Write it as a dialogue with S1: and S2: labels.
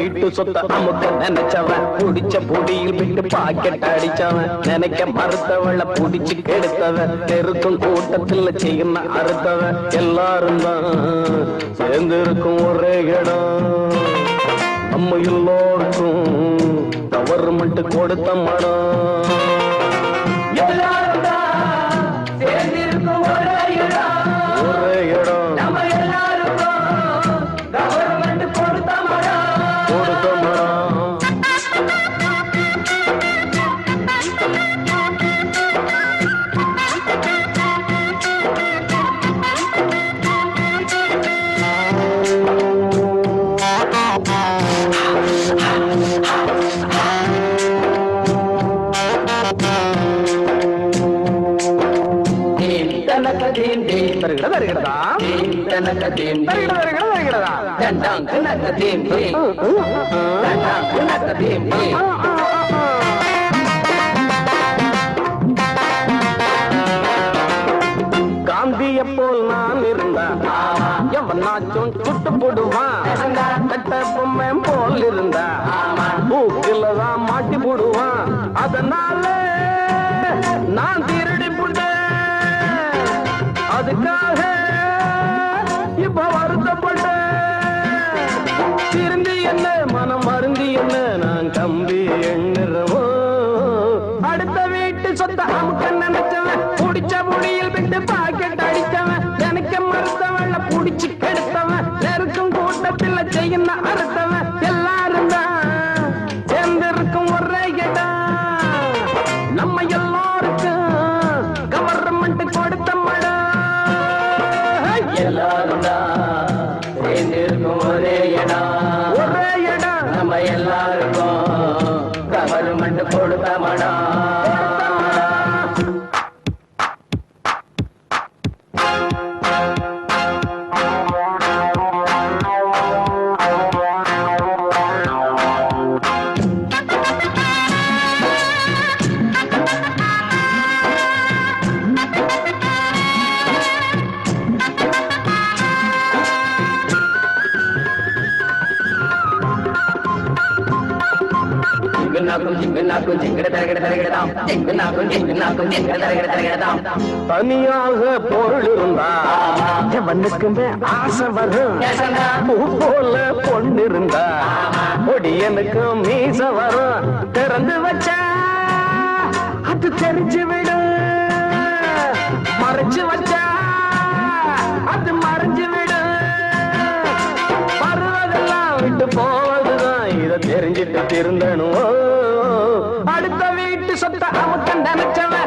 S1: வீட்டு சொத்த அமுக்க நினைச்சவன் புடிச்ச பொடியில் விட்டு பாக்கெட் அடிச்சவன் நினைக்க மறுத்தவள புடிச்சு கெடுத்தவன் நெருக்கும் கூட்டத்தில் செய்யணும் அறுத்தவன் எல்லாரும் தான் சேர்ந்து இருக்கும் ஒரே இடம் நம்ம எல்லோருக்கும் கவர்மெண்ட் கொடுத்த மடம் எல்லாரும் தான் சேர்ந்து இருக்கும் ஒரே இடம் நம்ம எல்லாருக்கும் கவர்மெண்ட் கொடுத்த மடம் கொடுத்த மடம் காந்திய போல் நான் இருந்தா எவனாச்சும் சுட்டு போடுவான் கட்ட பொம்மை போல் இருந்தா பூக்கிலதான் மாட்டி போடுவான் அதனால நான் திருடி புட்டேன் அதுக்காக இப்ப வருத்தப்பட்டேன் திருந்தி என்ன மனம் மருந்தி என்ன நான் கம்பி எண்ணுறவோ அடுத்த வீட்டு சொத்த அமுக்க நினைச்சவன் புடிச்ச புடியில் விட்டு பாக்கெட் அடித்தவன் எனக்கு மறுத்தவள புடிச்சு கெடுத்தவன் நெருக்கும் கூட்டத்தில் செய்யணும் அறுத்தவன் எல்லாரும் தான் சேர்ந்திருக்கும் ஒரே இடம் நம்ம எல்லாருக்கும் கவர்மெண்ட் கொடுத்த மடம் எல்லாரும் தான் சேர்ந்திருக்கும் ஒரே இடம் நம்ம எல்லாருக்கும் கவர்மெண்ட் கொடுத்த மடம் தனியாக பொருள் இருந்தா எவனுக்குமே ஆசை வரும் பூ போல பொண்ணு இருந்தா பொடியனுக்கு மீச வரும் திறந்து வச்சா அது தெரிஞ்சு விடும் மறைச்சு வச்சா அது மறைஞ்சு விடும் பருவதெல்லாம் விட்டு போவதுதான் இதை தெரிஞ்சிட்டு திருந்தணும் அடுத்த வீட்டு சொத்த அமுக்க நினைச்சவன்